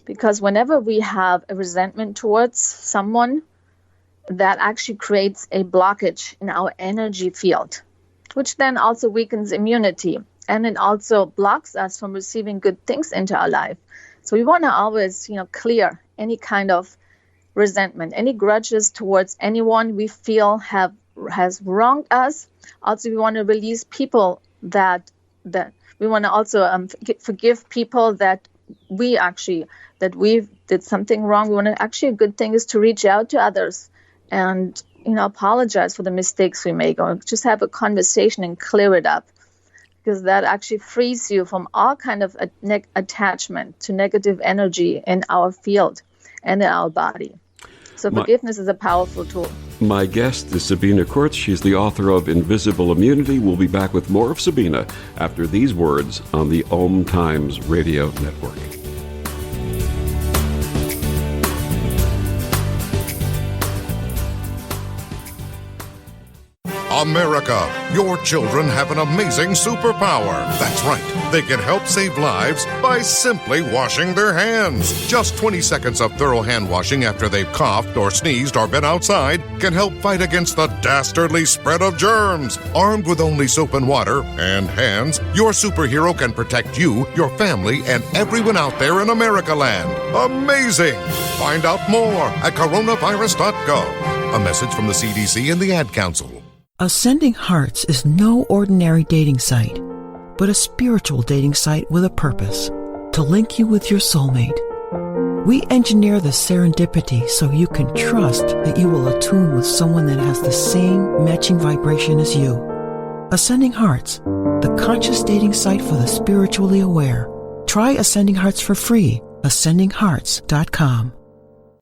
[SPEAKER 2] Because whenever we have a resentment towards someone, that actually creates a blockage in our energy field, which then also weakens immunity. And it also blocks us from receiving good things into our life. So we want to always, clear any kind of resentment, any grudges towards anyone we feel has wronged us. Also, we want to release people that we want to also forgive people that we did something wrong. We want to actually, a good thing is to reach out to others and apologize for the mistakes we make, or just have a conversation and clear it up, because that actually frees you from all kind of attachment to negative energy in our field and in our body. So forgiveness is a powerful tool.
[SPEAKER 1] My guest is Sabina Kurz. She's the author of Invisible Immunity. We'll be back with more of Sabina after these words on the OMTimes Radio Network.
[SPEAKER 16] America, your children have an amazing superpower. That's right. They can help save lives by simply washing their hands. Just 20 seconds of thorough hand washing after they've coughed or sneezed or been outside can help fight against the dastardly spread of germs. Armed with only soap and water and hands, your superhero can protect you, your family, and everyone out there in America land. Amazing! Find out more at coronavirus.gov. A message from the CDC and the Ad Council.
[SPEAKER 18] Ascending Hearts is no ordinary dating site, but a spiritual dating site with a purpose, to link you with your soulmate. We engineer the serendipity so you can trust that you will attune with someone that has the same matching vibration as you. Ascending Hearts, the conscious dating site for the spiritually aware. Try Ascending Hearts for free, ascendinghearts.com.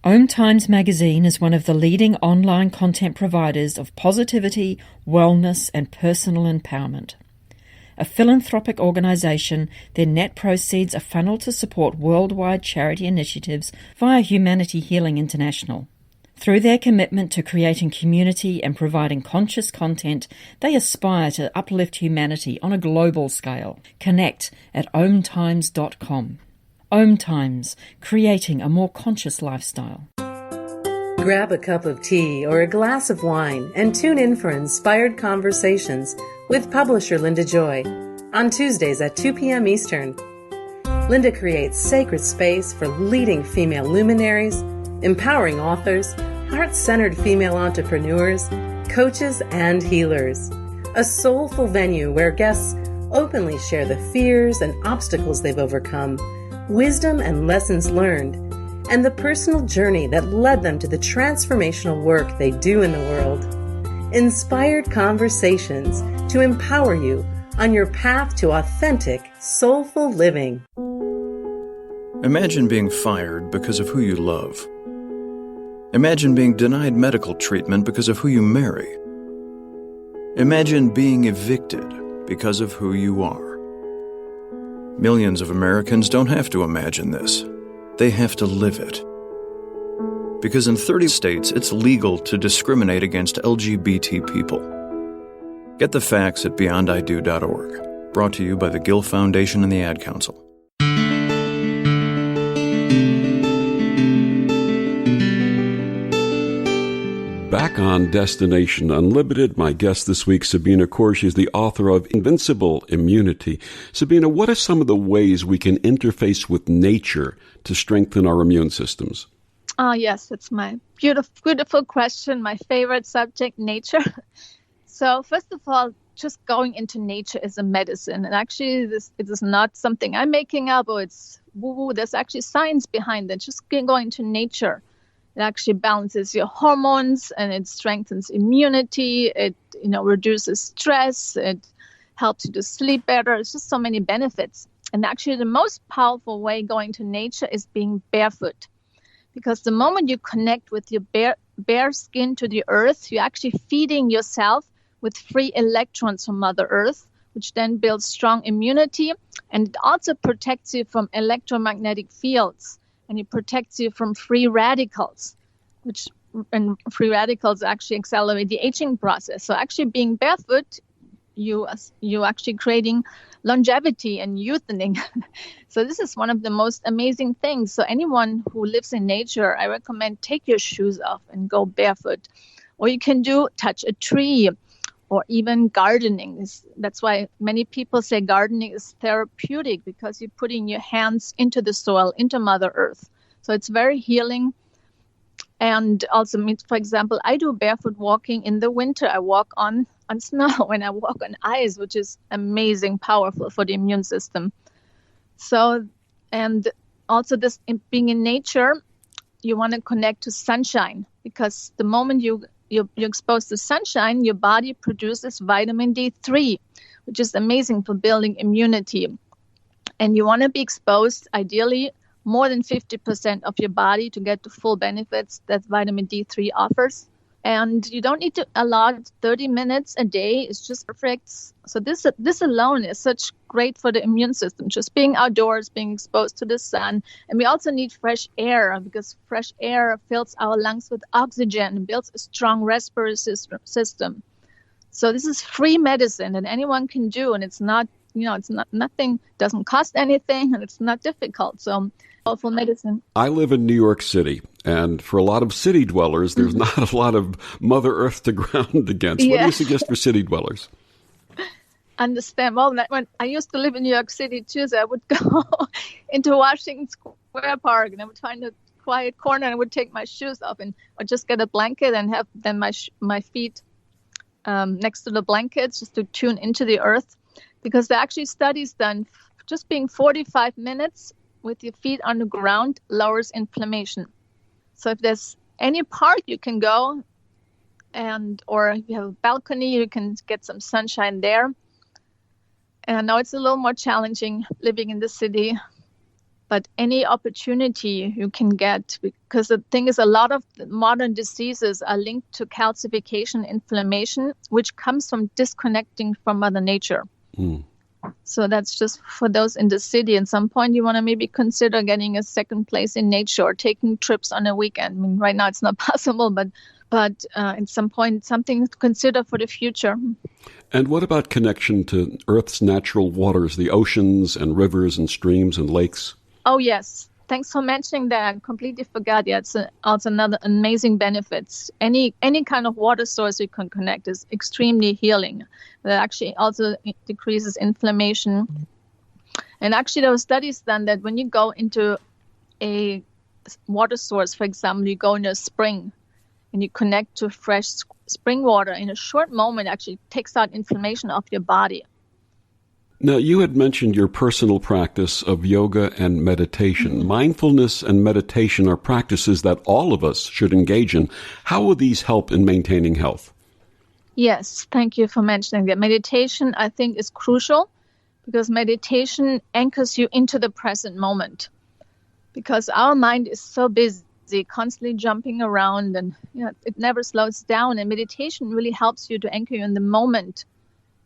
[SPEAKER 19] OMTimes magazine is one of the leading online content providers of positivity, wellness, and personal empowerment. A philanthropic organisation, their net proceeds are funneled to support worldwide charity initiatives via Humanity Healing International. Through their commitment to creating community and providing conscious content, they aspire to uplift humanity on a global scale. Connect at omtimes.com. OMTimes, creating a more conscious lifestyle.
[SPEAKER 20] Grab a cup of tea or a glass of wine and tune in for Inspired Conversations with publisher Linda Joy on Tuesdays at 2 p.m. Eastern. Linda creates sacred space for leading female luminaries, empowering authors, heart-centered female entrepreneurs, coaches, and healers. A soulful venue where guests openly share the fears and obstacles they've overcome, wisdom and lessons learned, and the personal journey that led them to the transformational work they do in the world. Inspired Conversations to empower you on your path to authentic, soulful living.
[SPEAKER 21] Imagine being fired because of who you love. Imagine being denied medical treatment because of who you marry. Imagine being evicted because of who you are. Millions of Americans don't have to imagine this. They have to live it. Because in 30 states, it's legal to discriminate against LGBT people. Get the facts at beyondido.org. Brought to you by the Gill Foundation and the Ad Council.
[SPEAKER 1] Back on Destination Unlimited, my guest this week, Sabina Kurz, is the author of Invincible Immunity. Sabina, what are some of the ways we can interface with nature to strengthen our immune systems?
[SPEAKER 2] Oh, yes, it's my beautiful question, my favorite subject, nature. So first of all, just going into nature is a medicine. And actually, it is not something I'm making up or it's woo-woo. There's actually science behind it. Just going into nature, it actually balances your hormones and it strengthens immunity. It, reduces stress. It helps you to sleep better. It's just so many benefits. And actually, the most powerful way going to nature is being barefoot. Because the moment you connect with your bare skin to the earth, you're actually feeding yourself with free electrons from Mother Earth, which then builds strong immunity. And it also protects you from electromagnetic fields. And it protects you from free radicals, and free radicals actually accelerate the aging process. So actually being barefoot, you actually creating longevity and youthening. So this is one of the most amazing things. So anyone who lives in nature, I recommend take your shoes off and go barefoot. Or you can touch a tree or even gardening. That's why many people say gardening is therapeutic because you're putting your hands into the soil, into Mother Earth. So it's very healing. And also, for example, I do barefoot walking in the winter. I walk on snow and I walk on ice, which is amazing, powerful for the immune system. So, and also being in nature, you want to connect to sunshine because the moment you're exposed to sunshine, your body produces vitamin D3, which is amazing for building immunity. And you want to be exposed, ideally, more than 50% of your body to get the full benefits that vitamin D3 offers. And you don't need to allot 30 minutes a day. It's just perfect. So this alone is such great for the immune system, just being outdoors, being exposed to the sun. And we also need fresh air because fresh air fills our lungs with oxygen and builds a strong respiratory system. So this is free medicine that anyone can do. And it's not, nothing, doesn't cost anything, and it's not difficult. So powerful medicine.
[SPEAKER 1] I live in New York City, and for a lot of city dwellers, there's not a lot of Mother Earth to ground against. What do you suggest for city dwellers?
[SPEAKER 2] Understand. Well, when I used to live in New York City too, so I would go into Washington Square Park, and I would find a quiet corner, and I would take my shoes off, and I'd just get a blanket and have then my feet next to the blankets just to tune into the earth, because there are actually studies done just being 45 minutes with your feet on the ground lowers inflammation. So if there's any park you can go, or if you have a balcony, you can get some sunshine there. And I know it's a little more challenging living in the city, but any opportunity you can get, because the thing is, a lot of modern diseases are linked to calcification, inflammation, which comes from disconnecting from Mother Nature. So that's just for those in the city. At some point, you want to maybe consider getting a second place in nature or taking trips on a weekend. I mean, right now it's not possible, but at some point, something to consider for the future.
[SPEAKER 1] And what about connection to Earth's natural waters, the oceans and rivers and streams and lakes?
[SPEAKER 2] Oh, yes. Thanks for mentioning that. I completely forgot. Yeah, it's also another amazing benefits. Any kind of water source you can connect is extremely healing. That actually also decreases inflammation. And actually, there were studies done that when you go into a water source, for example, you go into a spring and you connect to fresh spring water, in a short moment, actually takes out inflammation of your body.
[SPEAKER 1] Now, you had mentioned your personal practice of yoga and meditation. Mindfulness and meditation are practices that all of us should engage in. How will these help in maintaining health?
[SPEAKER 2] Yes, thank you for mentioning that. Meditation, I think, is crucial because meditation anchors you into the present moment. Because our mind is so busy, constantly jumping around, and it never slows down. And meditation really helps you to anchor you in the moment.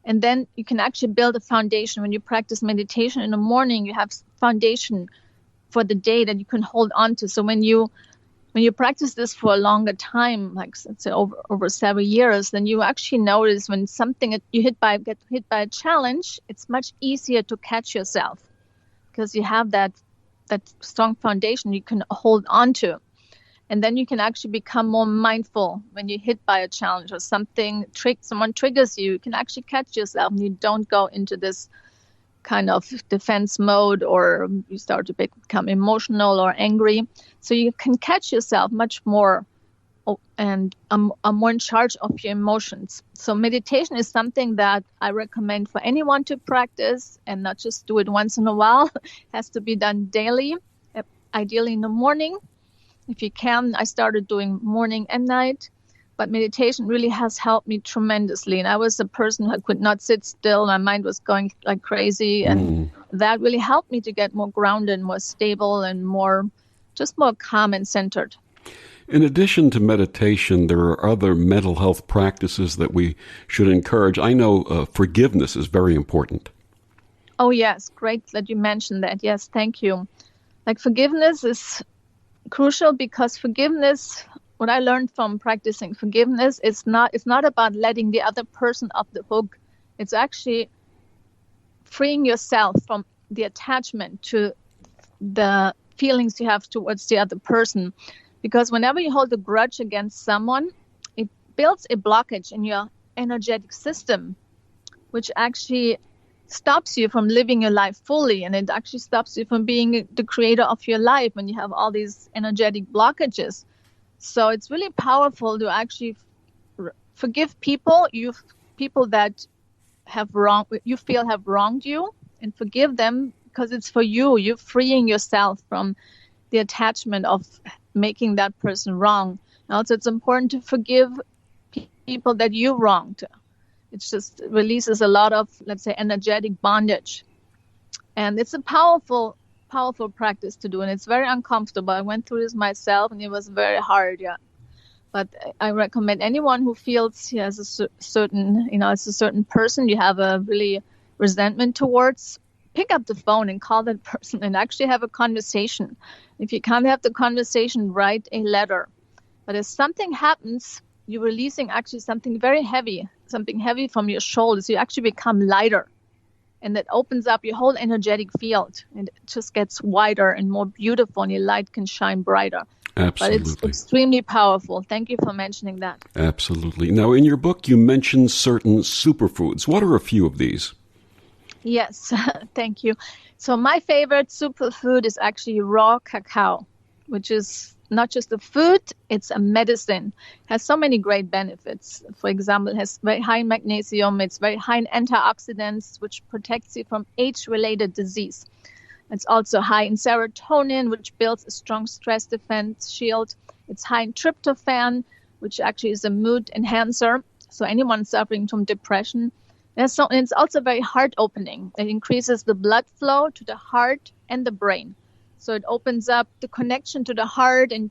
[SPEAKER 2] And then you can actually build a foundation. When you practice meditation in the morning, you have foundation for the day that you can hold on to. So when you practice this for a longer time, like let's say over several years, then you actually notice when something that you get hit by a challenge, it's much easier to catch yourself because you have that strong foundation you can hold on to. And then you can actually become more mindful when you're hit by a challenge or someone triggers you. You can actually catch yourself and you don't go into this kind of defense mode or you start to become emotional or angry. So you can catch yourself much more are more in charge of your emotions. So meditation is something that I recommend for anyone to practice and not just do it once in a while. It has to be done daily, ideally in the morning. If you can, I started doing morning and night. But meditation really has helped me tremendously. And I was a person who could not sit still. My mind was going like crazy. And that really helped me to get more grounded, more stable, and more calm and centered.
[SPEAKER 1] In addition to meditation, there are other mental health practices that we should encourage. I know forgiveness is very important.
[SPEAKER 2] Oh, yes. Great that you mentioned that. Yes, thank you. Like forgiveness is crucial because forgiveness, what I learned from practicing forgiveness, it's not about letting the other person off the hook. It's actually freeing yourself from the attachment to the feelings you have towards the other person. Because whenever you hold a grudge against someone, it builds a blockage in your energetic system, which actually stops you from living your life fully. And it actually stops you from being the creator of your life when you have all these energetic blockages. So it's really powerful to actually forgive people, people that you feel have wronged you, and forgive them because it's for you. You're freeing yourself from the attachment of making that person wrong. And also, it's important to forgive people that you wronged. It just releases a lot of, let's say, energetic bondage. And it's a powerful practice to do, and it's very uncomfortable. I went through this myself, and it was very hard, yeah. But I recommend anyone who feels he has a certain, it's a certain person you have a really resentment towards, pick up the phone and call that person and actually have a conversation. If you can't have the conversation, write a letter. But if something happens, you're releasing actually something very heavy, something heavy from your shoulders. You actually become lighter. And that opens up your whole energetic field. And it just gets wider and more beautiful, and your light can shine brighter.
[SPEAKER 1] Absolutely.
[SPEAKER 2] But it's extremely powerful. Thank you for mentioning that.
[SPEAKER 1] Absolutely. Now, in your book, you mentioned certain superfoods. What are a few of these?
[SPEAKER 2] Yes, thank you. So my favorite superfood is actually raw cacao, which is not just a food, it's a medicine. It has so many great benefits. For example, it has very high in magnesium. It's very high in antioxidants, which protects you from age-related disease. It's also high in serotonin, which builds a strong stress defense shield. It's high in tryptophan, which actually is a mood enhancer. So anyone suffering from depression. And it's also very heart-opening. It increases the blood flow to the heart and the brain. So it opens up the connection to the heart and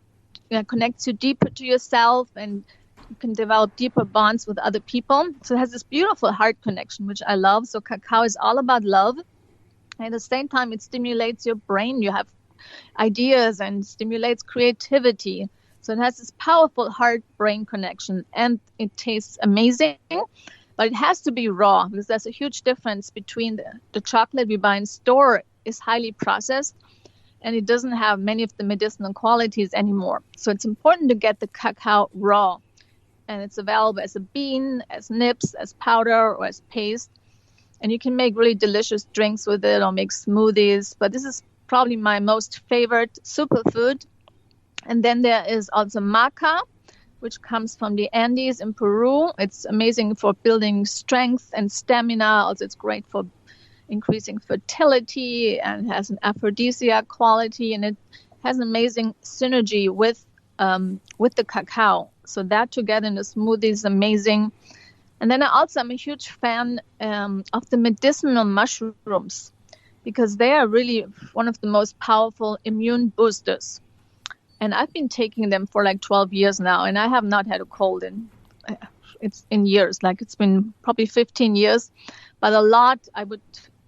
[SPEAKER 2] connects you deeper to yourself, and you can develop deeper bonds with other people. So it has this beautiful heart connection, which I love. So cacao is all about love. And at the same time, it stimulates your brain. You have ideas and stimulates creativity. So it has this powerful heart-brain connection, and it tastes amazing. But it has to be raw, because there's a huge difference between the chocolate we buy in store is highly processed, and it doesn't have many of the medicinal qualities anymore. So it's important to get the cacao raw. And it's available as a bean, as nibs, as powder, or as paste. And you can make really delicious drinks with it or make smoothies. But this is probably my most favorite superfood. And then there is also maca, which comes from the Andes in Peru. It's amazing for building strength and stamina. Also, it's great for increasing fertility and has an aphrodisiac quality, and it has an amazing synergy with the cacao. So that together in a smoothie is amazing. And then I'm a huge fan of the medicinal mushrooms, because they are really one of the most powerful immune boosters. And I've been taking them for like 12 years now, and I have not had a cold in years. Like it's been probably 15 years, but I would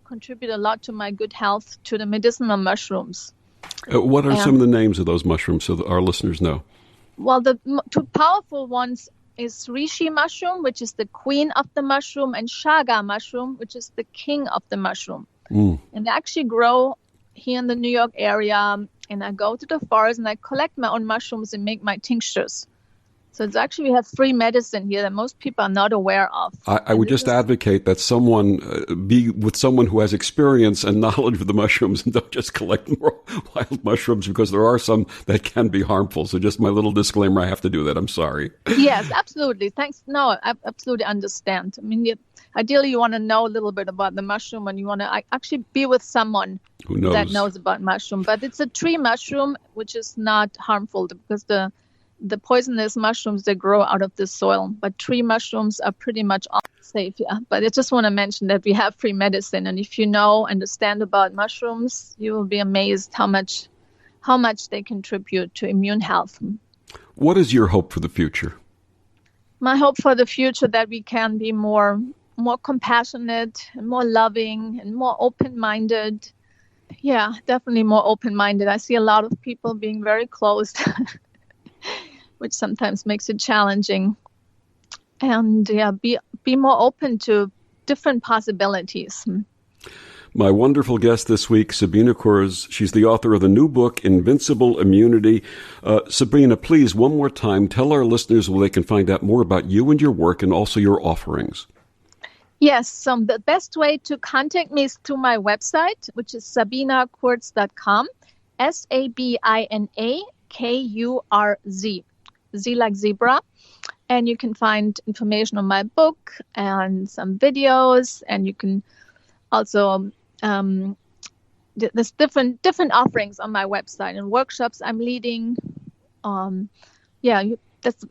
[SPEAKER 2] contribute a lot to my good health to the medicinal mushrooms.
[SPEAKER 1] What are some of the names of those mushrooms so that our listeners know?
[SPEAKER 2] Well, the two powerful ones is reishi mushroom, which is the queen of the mushroom, and chaga mushroom, which is the king of the mushroom. And they actually grow here in the New York area, and I go to the forest and I collect my own mushrooms and make my tinctures. So it's actually, we have free medicine here that most people are not aware of.
[SPEAKER 1] I would just advocate that someone be with someone who has experience and knowledge of the mushrooms and don't just collect more wild mushrooms, because there are some that can be harmful. So just my little disclaimer, I have to do that. I'm sorry.
[SPEAKER 2] Yes, absolutely. Thanks. No, I absolutely understand. I mean, ideally, you want to know a little bit about the mushroom, and you want to actually be with someone
[SPEAKER 1] who knows.
[SPEAKER 2] That knows about mushroom. But it's a tree mushroom, which is not harmful, because the poisonous mushrooms, they grow out of the soil. But tree mushrooms are pretty much all safe, yeah. But I just want to mention that we have free medicine. And if you understand about mushrooms, you will be amazed how much they contribute to immune health.
[SPEAKER 1] What is your hope for the future?
[SPEAKER 2] My hope for the future that we can be more compassionate and more loving and more open-minded. Yeah, definitely more open-minded. I see a lot of people being very closed, which sometimes makes it challenging. And be more open to different possibilities.
[SPEAKER 1] My wonderful guest this week, Sabina Kurz. She's the author of the new book, Invincible Immunity. Sabina, please, one more time, tell our listeners where they can find out more about you and your work and also your offerings.
[SPEAKER 2] Yes, so the best way to contact me is through my website, which is sabinakurz.com, SabinaKurz, Z like zebra. And you can find information on my book and some videos, and you can also, there's different offerings on my website and workshops I'm leading.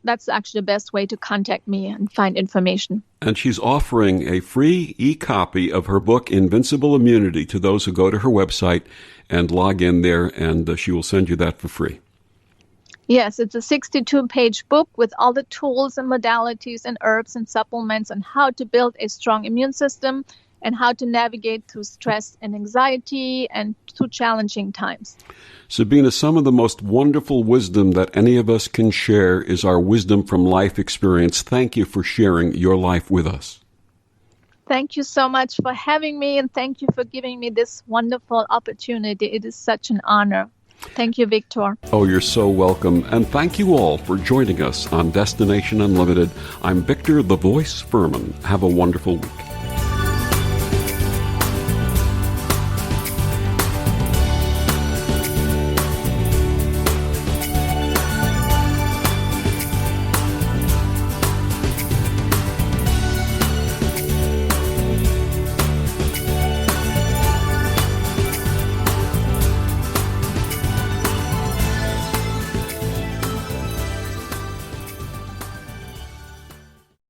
[SPEAKER 2] That's actually the best way to contact me and find information.
[SPEAKER 1] And she's offering a free e-copy of her book, Invincible Immunity, to those who go to her website and log in there, and she will send you that for free.
[SPEAKER 2] Yes, it's a 62-page book with all the tools and modalities and herbs and supplements on how to build a strong immune system and how to navigate through stress and anxiety and through challenging times.
[SPEAKER 1] Sabina, some of the most wonderful wisdom that any of us can share is our wisdom from life experience. Thank you for sharing your life with us.
[SPEAKER 2] Thank you so much for having me, and thank you for giving me this wonderful opportunity. It is such an honor. Thank you, Victor.
[SPEAKER 1] Oh, you're so welcome. And thank you all for joining us on Destination Unlimited. I'm Victor, the Voice Fuhrman. Have a wonderful week.